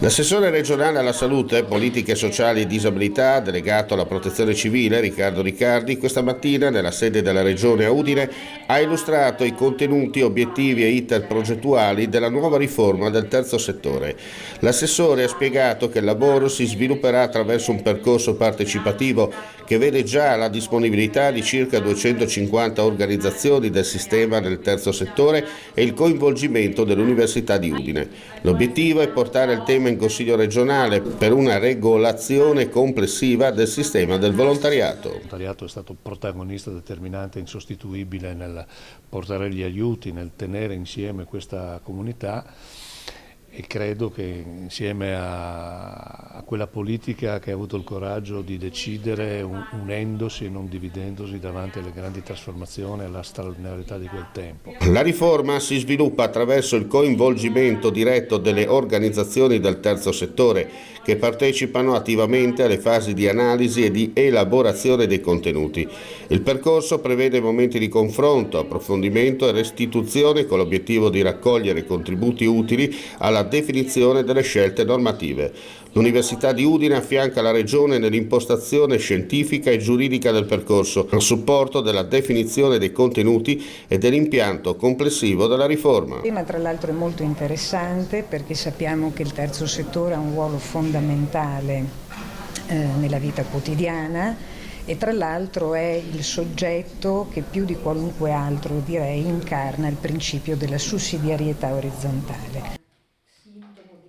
L'assessore regionale alla salute, politiche sociali e disabilità, delegato alla protezione civile, Riccardo Riccardi, questa mattina nella sede della regione a Udine ha illustrato i contenuti, obiettivi e iter progettuali della nuova riforma del terzo settore. L'assessore ha spiegato che il lavoro si svilupperà attraverso un percorso partecipativo che vede già la disponibilità di circa 250 organizzazioni del sistema del terzo settore e il coinvolgimento dell'Università di Udine. L'obiettivo è portare il tema in Consiglio regionale per una regolazione complessiva del sistema del volontariato. Il volontariato è stato protagonista determinante e insostituibile nel portare gli aiuti, nel tenere insieme questa comunità, e credo che insieme a quella politica che ha avuto il coraggio di decidere unendosi e non dividendosi davanti alle grandi trasformazioni e alla straordinarietà di quel tempo. La riforma si sviluppa attraverso il coinvolgimento diretto delle organizzazioni del terzo settore che partecipano attivamente alle fasi di analisi e di elaborazione dei contenuti. Il percorso prevede momenti di confronto, approfondimento e restituzione con l'obiettivo di raccogliere contributi utili alla definizione delle scelte normative. L'Università di Udine affianca la Regione nell'impostazione scientifica e giuridica del percorso, a supporto della definizione dei contenuti e dell'impianto complessivo della riforma. Il tema tra l'altro è molto interessante perché sappiamo che il terzo settore ha un ruolo fondamentale nella vita quotidiana e tra l'altro è il soggetto che più di qualunque altro direi incarna il principio della sussidiarietà orizzontale.